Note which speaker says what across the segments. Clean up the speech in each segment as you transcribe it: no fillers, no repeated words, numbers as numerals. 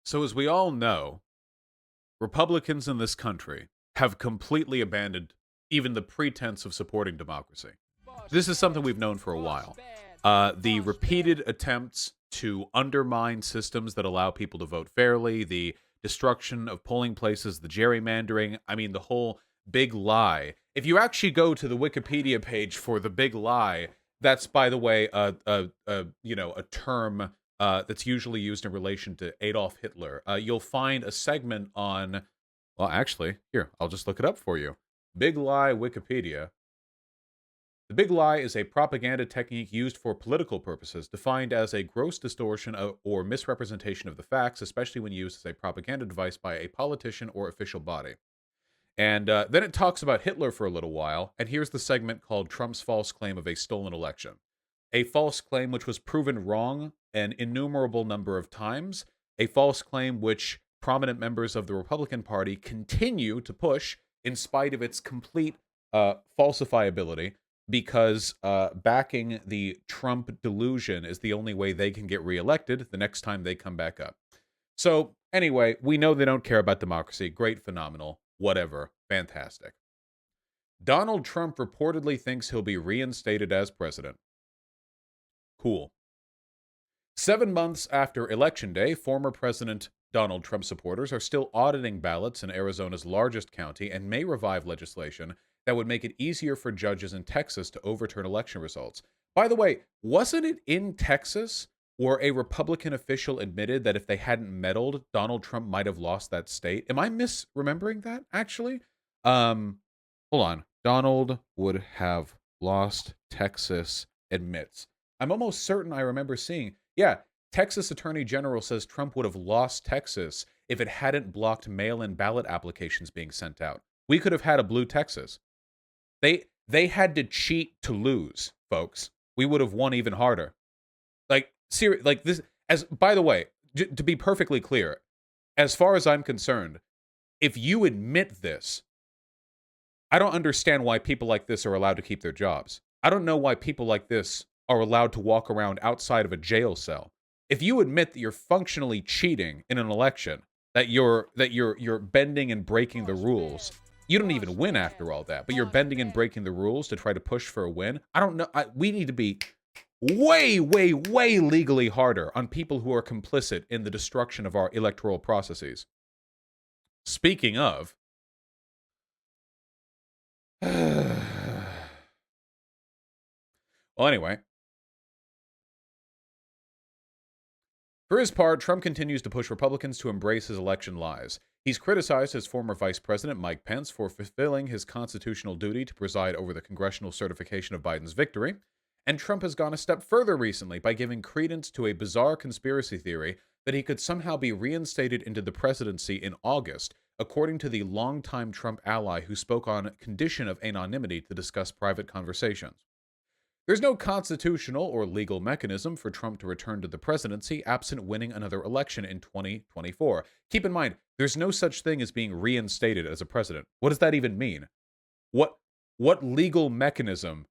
Speaker 1: So, as we all know, Republicans in this country have completely abandoned even the pretense of supporting democracy. This is something we've known for a while. The repeated attempts to undermine systems that allow people to vote fairly, the destruction of polling places, the gerrymandering, I mean, the whole big lie. If you actually go to the Wikipedia page for the big lie, that's, by the way, a term that's usually used in relation to Adolf Hitler. You'll find a segment on, well, actually, here, I'll just look it up for you. Big Lie Wikipedia. The big lie is a propaganda technique used for political purposes, defined as a gross distortion or misrepresentation of the facts, especially when used as a propaganda device by a politician or official body. And then it talks about Hitler for a little while, and here's the segment called Trump's False Claim of a Stolen Election. A false claim which was proven wrong an innumerable number of times, a false claim which prominent members of the Republican Party continue to push in spite of its complete falsifiability, because backing the Trump delusion is the only way they can get reelected the next time they come back up. So, anyway, we know they don't care about democracy. Great, phenomenal, whatever, fantastic. Donald Trump reportedly thinks he'll be reinstated as president. Cool. 7 months after Election Day, former President Donald Trump supporters are still auditing ballots in Arizona's largest county and may revive legislation that would make it easier for judges in Texas to overturn election results. By the way, wasn't it in Texas where a Republican official admitted that if they hadn't meddled, Donald Trump might have lost that state? Am I misremembering that, actually? Hold on. Donald would have lost, Texas admits. I'm almost certain I remember seeing, yeah, Texas Attorney General says Trump would have lost Texas if it hadn't blocked mail-in ballot applications being sent out. We could have had a blue Texas. They had to cheat to lose, folks. We would have won even harder. Like this. As by the way, to be perfectly clear, as far as I'm concerned, if you admit this, I don't understand why people like this are allowed to keep their jobs. I don't know why people like this are allowed to walk around outside of a jail cell. If you admit that you're functionally cheating in an election, that you're bending and breaking the rules, you don't even win after all that, but you're bending and breaking the rules to try to push for a win. I don't know. We need to be way, way, way legally harder on people who are complicit in the destruction of our electoral processes. Speaking of, well, anyway. For his part, Trump continues to push Republicans to embrace his election lies. He's criticized his former Vice President, Mike Pence, for fulfilling his constitutional duty to preside over the congressional certification of Biden's victory. And Trump has gone a step further recently by giving credence to a bizarre conspiracy theory that he could somehow be reinstated into the presidency in August, according to the longtime Trump ally who spoke on condition of anonymity to discuss private conversations. There's no constitutional or legal mechanism for Trump to return to the presidency absent winning another election in 2024. Keep in mind, there's no such thing as being reinstated as a president. What does that even mean? What legal mechanism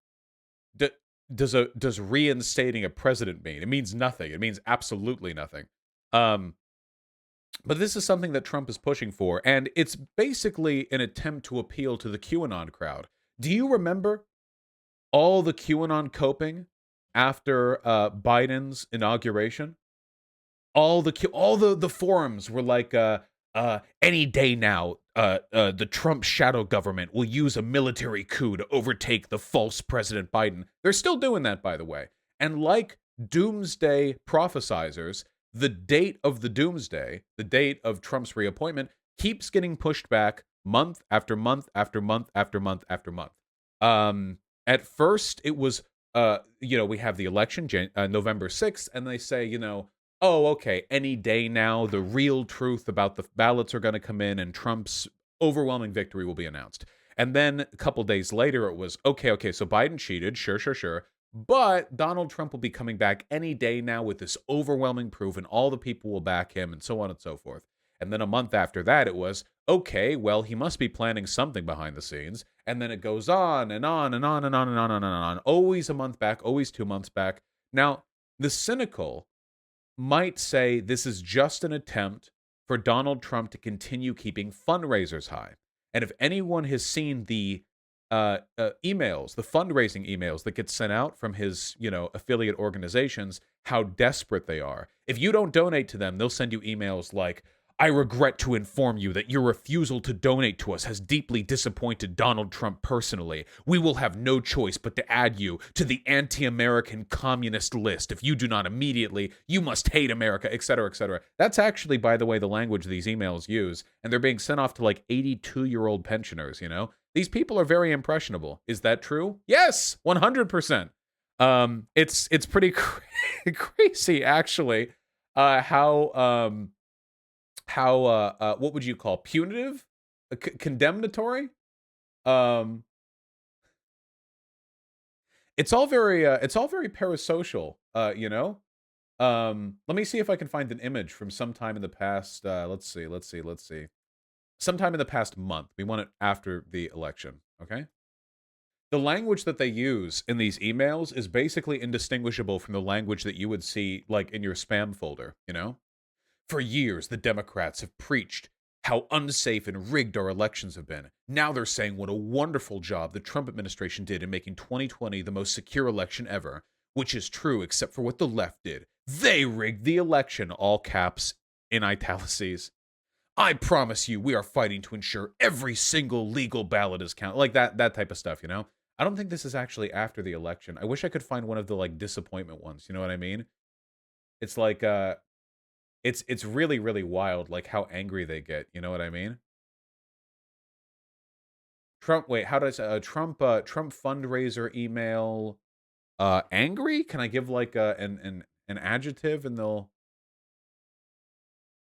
Speaker 1: does reinstating a president mean? It means nothing. It means absolutely nothing. But this is something that Trump is pushing for, and it's basically an attempt to appeal to the QAnon crowd. Do you remember all the QAnon coping after Biden's inauguration? All the forums were like, any day now, the Trump shadow government will use a military coup to overtake the false President Biden. They're still doing that, by the way. And like doomsday prophesizers, the date of the doomsday, the date of Trump's reappointment, keeps getting pushed back month after month after month after month after month. At first, it was, we have the election, November 6th, and they say, oh, okay, any day now, the real truth about the ballots are going to come in and Trump's overwhelming victory will be announced. And then a couple days later, it was, okay, so Biden cheated, sure. But Donald Trump will be coming back any day now with this overwhelming proof and all the people will back him and so on and so forth. And then a month after that, it was, okay, well, he must be planning something behind the scenes. And then it goes on and on and on and on and on and on and on. Always a month back, always 2 months back. Now, the cynical might say this is just an attempt for Donald Trump to continue keeping fundraisers high. And if anyone has seen the emails, the fundraising emails that get sent out from his, affiliate organizations, how desperate they are. If you don't donate to them, they'll send you emails like, I regret to inform you that your refusal to donate to us has deeply disappointed Donald Trump personally. We will have no choice but to add you to the anti-American communist list. If you do not immediately, you must hate America, etc., etc. That's actually, by the way, the language these emails use, and they're being sent off to like 82-year-old pensioners, These people are very impressionable. Is that true? Yes, 100%. It's pretty crazy, actually, how what would you call punitive, condemnatory? It's all very parasocial, let me see if I can find an image from sometime in the past. Let's see. Sometime in the past month. We want it after the election, okay? The language that they use in these emails is basically indistinguishable from the language that you would see, like, in your spam folder, For years, the Democrats have preached how unsafe and rigged our elections have been. Now they're saying what a wonderful job the Trump administration did in making 2020 the most secure election ever, which is true except for what the left did. They rigged the election, all caps, in italices. I promise you, we are fighting to ensure every single legal ballot is counted. Like that type of stuff, I don't think this is actually after the election. I wish I could find one of the, like, disappointment ones. You know what I mean? It's like, it's really, really wild, like, how angry they get. You know what I mean? Trump, wait, how did I say, Trump fundraiser email, angry? Can I give, like, an adjective and they'll...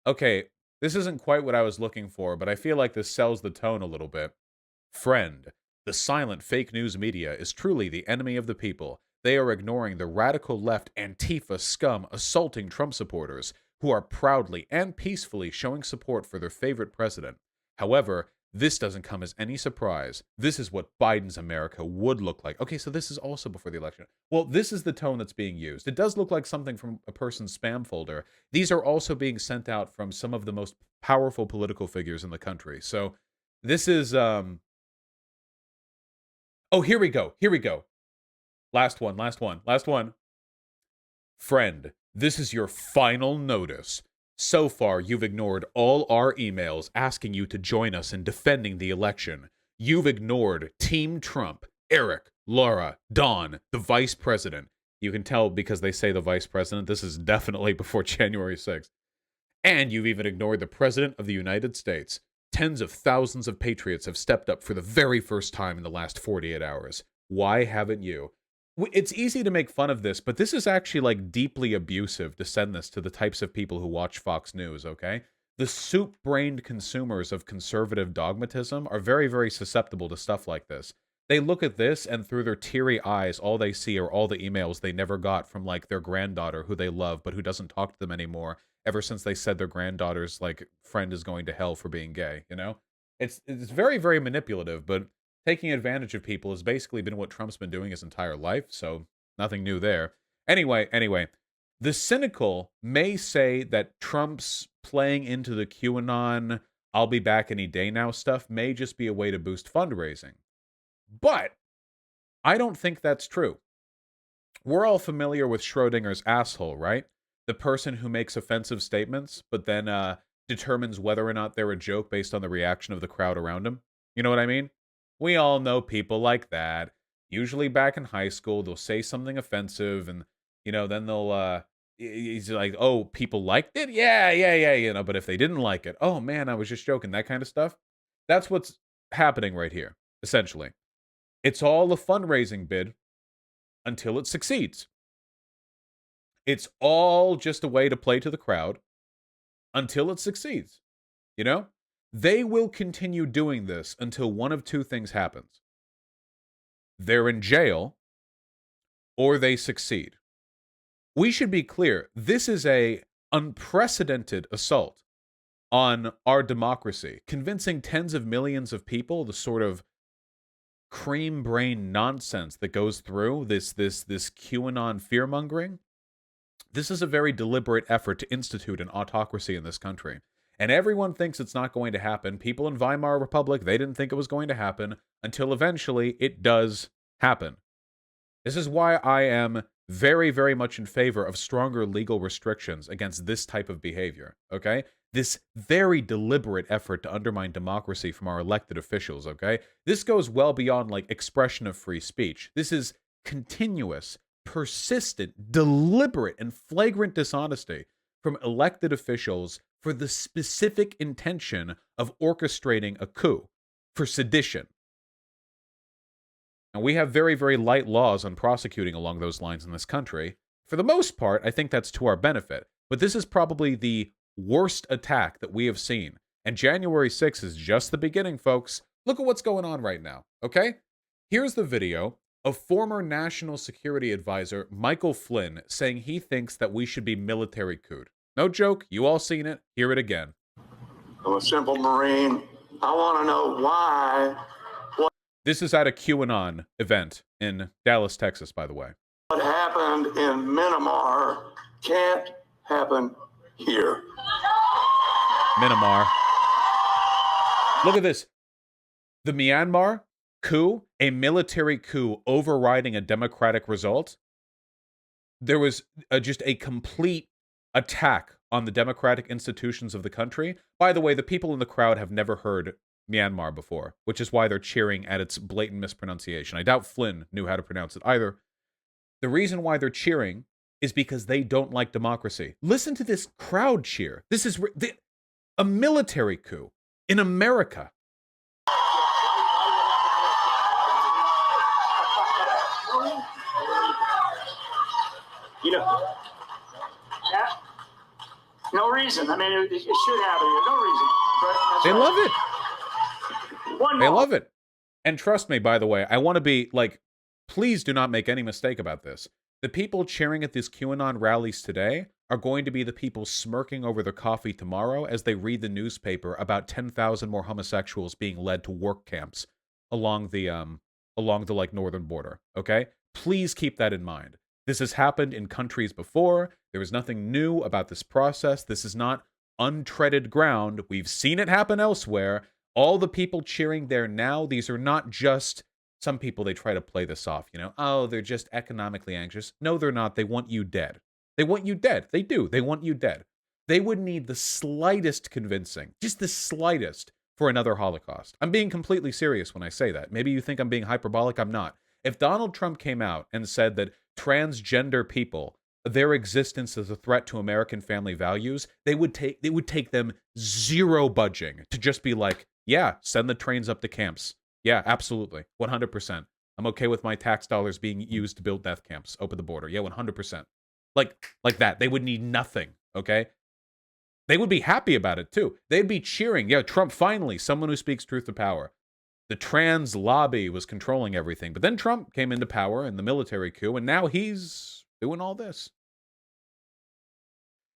Speaker 1: Okay, this isn't quite what I was looking for, but I feel like this sells the tone a little bit. Friend, the silent fake news media is truly the enemy of the people. They are ignoring the radical left Antifa scum assaulting Trump supporters, who are proudly and peacefully showing support for their favorite president. However, this doesn't come as any surprise. This is what Biden's America would look like. Okay, so this is also before the election. Well, this is the tone that's being used. It does look like something from a person's spam folder. These are also being sent out from some of the most powerful political figures in the country. So this is... Oh, here we go. Last one. Friend, this is your final notice. So far, you've ignored all our emails asking you to join us in defending the election. You've ignored Team Trump, Eric, Laura, Don, the vice president. You can tell because they say the vice president. This is definitely before January 6th. And you've even ignored the president of the United States. Tens of thousands of patriots have stepped up for the very first time in the last 48 hours. Why haven't you? It's easy to make fun of this, but this is actually, like, deeply abusive to send this to the types of people who watch Fox News, okay? The soup-brained consumers of conservative dogmatism are very, very susceptible to stuff like this. They look at this, and through their teary eyes, all they see are all the emails they never got from, like, their granddaughter, who they love, but who doesn't talk to them anymore, ever since they said their granddaughter's, like, friend is going to hell for being gay, It's very, very manipulative, but taking advantage of people has basically been what Trump's been doing his entire life, so nothing new there. Anyway, the cynical may say that Trump's playing into the QAnon, I'll be back any day now stuff may just be a way to boost fundraising. But I don't think that's true. We're all familiar with Schrodinger's asshole, right? The person who makes offensive statements, but then determines whether or not they're a joke based on the reaction of the crowd around him. You know what I mean? We all know people like that. Usually back in high school, they'll say something offensive and, then they'll, he's like, oh, people liked it? Yeah, but if they didn't like it, oh man, I was just joking, that kind of stuff. That's what's happening right here, essentially. It's all a fundraising bid until it succeeds. It's all just a way to play to the crowd until it succeeds, They will continue doing this until one of two things happens. They're in jail, or they succeed. We should be clear. This is a unprecedented assault on our democracy, convincing tens of millions of people the sort of cream brain nonsense that goes through this QAnon fear mongering. This is a very deliberate effort to institute an autocracy in this country. And everyone thinks it's not going to happen. People in Weimar Republic, they didn't think it was going to happen until eventually it does happen. This is why I am very, very much in favor of stronger legal restrictions against this type of behavior, okay? This very deliberate effort to undermine democracy from our elected officials, okay? This goes well beyond, like, expression of free speech. This is continuous, persistent, deliberate, and flagrant dishonesty from elected officials for the specific intention of orchestrating a coup for sedition. And we have very, very light laws on prosecuting along those lines in this country. For the most part, I think that's to our benefit. But this is probably the worst attack that we have seen. And January 6th is just the beginning, folks. Look at what's going on right now, okay? Here's the video of former National Security Advisor Michael Flynn saying he thinks that we should be military couped. No joke, you all seen it. Hear it again.
Speaker 2: I'm a simple Marine. I want to know why.
Speaker 1: This is at a QAnon event in Dallas, Texas, by the way.
Speaker 2: What happened in Myanmar can't happen here.
Speaker 1: Myanmar. Look at this. The Myanmar coup, a military coup overriding a democratic result. There was just a complete attack on the democratic institutions of the country. By the way, the people in the crowd have never heard Myanmar before, which is why they're cheering at its blatant mispronunciation. I doubt Flynn knew how to pronounce it either. The reason why they're cheering is because they don't like democracy. Listen to this crowd cheer. This is a military coup in America.
Speaker 2: You know, no reason. I mean, it should happen. No reason. But
Speaker 1: they love it.
Speaker 2: One
Speaker 1: they love it. And trust me, by the way, I want to be like, please do not make any mistake about this. The people cheering at these QAnon rallies today are going to be the people smirking over their coffee tomorrow as they read the newspaper about 10,000 more homosexuals being led to work camps along the like northern border. Okay? Please keep that in mind. This has happened in countries before. There is nothing new about this process. This is not untreaded ground. We've seen it happen elsewhere. All the people cheering there now, these are not just some people, they try to play this off, you know, oh, they're just economically anxious. No, they're not. They want you dead. They want you dead. They do. They want you dead. They would need the slightest convincing, just the slightest, for another Holocaust. I'm being completely serious when I say that. Maybe you think I'm being hyperbolic. I'm not. If Donald Trump came out and said that transgender people, their existence is a threat to American family values, they would take them zero budging to just be like, yeah, send the trains up to camps. Yeah, absolutely. 100%. I'm okay with my tax dollars being used to build death camps. Open the border. Yeah, 100%. Like that. They would need nothing, okay? They would be happy about it, too. They'd be cheering. Yeah, Trump, finally, someone who speaks truth to power. The trans lobby was controlling everything. But then Trump came into power in the military coup, and now he's doing all this.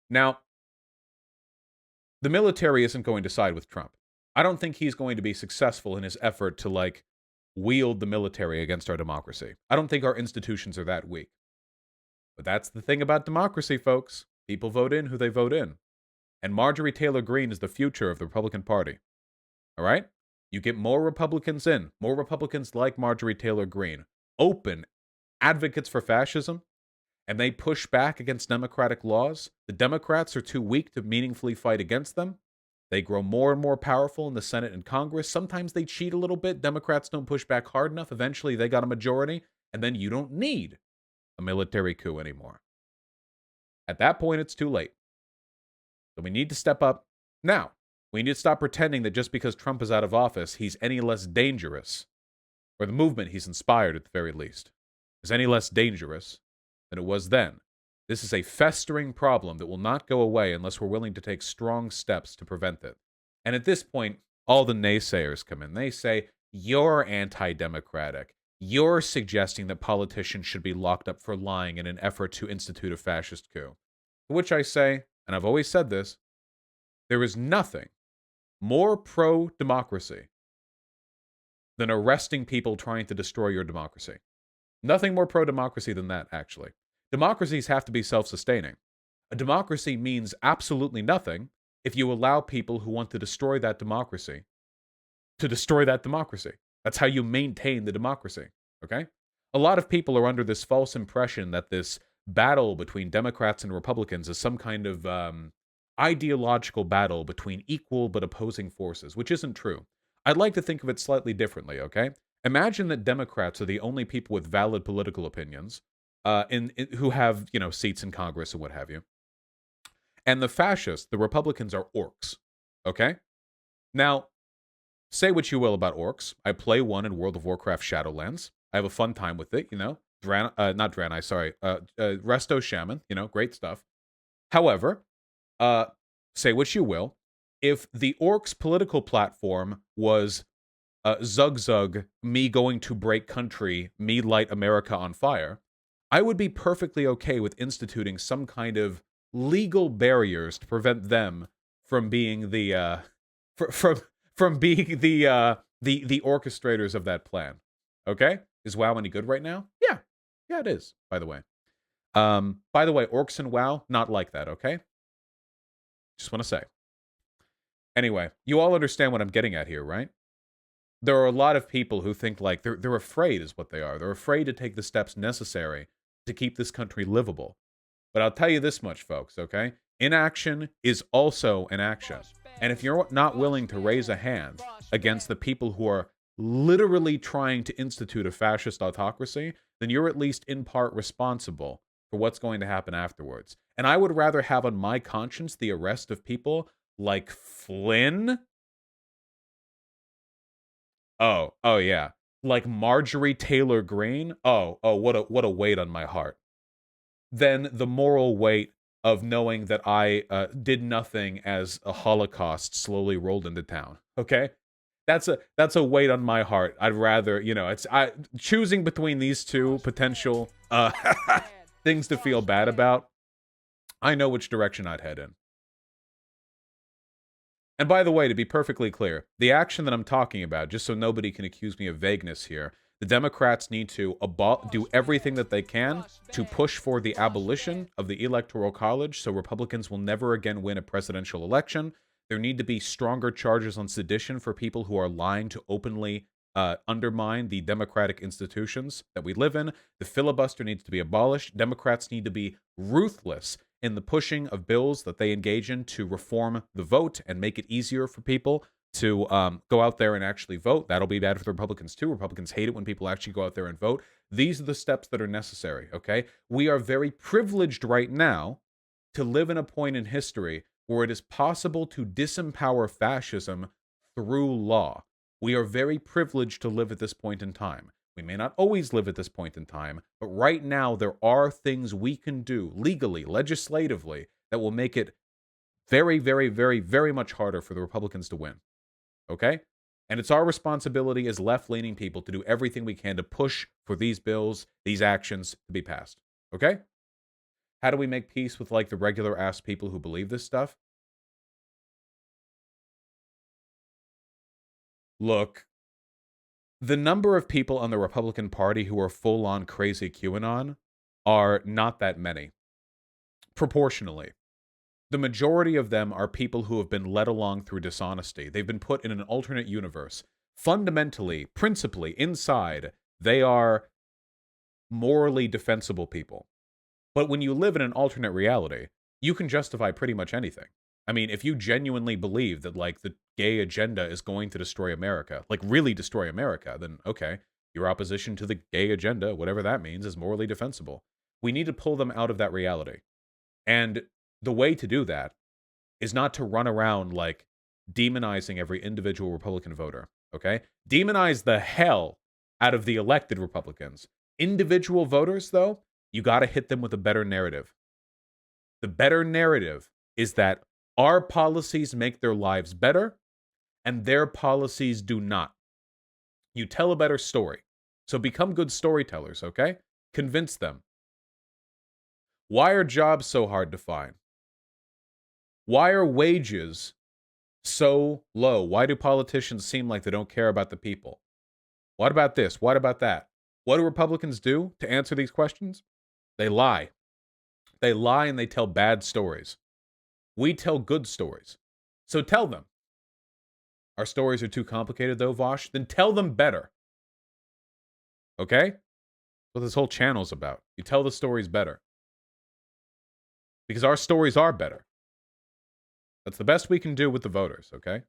Speaker 1: Now, the military isn't going to side with Trump. I don't think he's going to be successful in his effort to, like, wield the military against our democracy. I don't think our institutions are that weak. But that's the thing about democracy, folks. People vote in who they vote in. And Marjorie Taylor Greene is the future of the Republican Party. All right? You get more Republicans in, more Republicans like Marjorie Taylor Greene, open advocates for fascism, and they push back against democratic laws. The Democrats are too weak to meaningfully fight against them. They grow more and more powerful in the Senate and Congress. Sometimes they cheat a little bit. Democrats don't push back hard enough. Eventually, they got a majority, and then you don't need a military coup anymore. At that point, it's too late. So we need to step up now. We need to stop pretending that just because Trump is out of office, he's any less dangerous, or the movement he's inspired at the very least, is any less dangerous than it was then. This is a festering problem that will not go away unless we're willing to take strong steps to prevent it. And at this point, all the naysayers come in. They say, you're anti-democratic. You're suggesting that politicians should be locked up for lying in an effort to institute a fascist coup. To which I say, and I've always said this, There is nothing more pro-democracy than arresting people trying to destroy your democracy. Nothing more pro-democracy than that, actually. Democracies have to be self-sustaining. A democracy means absolutely nothing if you allow people who want to destroy that democracy to destroy that democracy. That's how you maintain the democracy, okay? A lot of people are under this false impression that this battle between Democrats and Republicans is some kind of ideological battle between equal but opposing forces, which isn't true. I'd like to think of it slightly differently, okay? Imagine that Democrats are the only people with valid political opinions who have, seats in Congress and what have you. And the fascists, the Republicans, are orcs, okay? Now, say what you will about orcs. I play one in World of Warcraft Shadowlands. I have a fun time with it, not Draenei, sorry. Resto Shaman, great stuff. However, say what you will, if the orcs' political platform was Zug Zug, me going to break country, me light America on fire, I would be perfectly okay with instituting some kind of legal barriers to prevent them from being the from being the orchestrators of that plan. Okay? Is WoW any good right now? Yeah. Yeah, it is, by the way. Orcs in WoW, not like that, okay? Just want to say. Anyway, you all understand what I'm getting at here, right? There are a lot of people who think like they're afraid is what they are. They're afraid to take the steps necessary to keep this country livable. But I'll tell you this much, folks, okay? Inaction is also an action. And if you're not willing to raise a hand against the people who are literally trying to institute a fascist autocracy, then you're at least in part responsible for what's going to happen afterwards. And I would rather have on my conscience the arrest of people like Flynn. Oh yeah. Like Marjorie Taylor Greene. Oh, what a weight on my heart. Than the moral weight of knowing that I did nothing as a Holocaust slowly rolled into town. Okay? That's a weight on my heart. I'd rather, choosing between these two potential things to feel bad about. I know which direction I'd head in. And by the way, to be perfectly clear, the action that I'm talking about, just so nobody can accuse me of vagueness here, the Democrats need to do everything that they can to push for the abolition of the Electoral College so Republicans will never again win a presidential election. There need to be stronger charges on sedition for people who are lying to openly undermine the democratic institutions that we live in. The filibuster needs to be abolished. Democrats need to be ruthless in the pushing of bills that they engage in to reform the vote and make it easier for people to go out there and actually vote. That'll be bad for the Republicans too. Republicans hate it when people actually go out there and vote. These are the steps that are necessary, okay? We are very privileged right now to live in a point in history where it is possible to disempower fascism through law. We are very privileged to live at this point in time. We may not always live at this point in time, but right now there are things we can do legally, legislatively, that will make it very, very, very, very much harder for the Republicans to win. Okay? And it's our responsibility as left-leaning people to do everything we can to push for these bills, these actions to be passed. Okay? How do we make peace with, like, the regular-ass people who believe this stuff? Look, the number of people on the Republican Party who are full-on crazy QAnon are not that many. Proportionally. The majority of them are people who have been led along through dishonesty. They've been put in an alternate universe. Fundamentally, principally, inside, they are morally defensible people. But when you live in an alternate reality, you can justify pretty much anything. I mean, if you genuinely believe that, like, the gay agenda is going to destroy America, like, really destroy America, then, okay, your opposition to the gay agenda, whatever that means, is morally defensible. We need to pull them out of that reality. And the way to do that is not to run around, like, demonizing every individual Republican voter, okay? Demonize the hell out of the elected Republicans. Individual voters, though, you got to hit them with a better narrative. The better narrative is that our policies make their lives better, and their policies do not. You tell a better story. So become good storytellers, okay? Convince them. Why are jobs so hard to find? Why are wages so low? Why do politicians seem like they don't care about the people? What about this? What about that? What do Republicans do to answer these questions? They lie. They lie and they tell bad stories. We tell good stories. So tell them. Our stories are too complicated, though, Vosh? Then tell them better. Okay? That's what this whole channel is about. You tell the stories better. Because our stories are better. That's the best we can do with the voters, okay?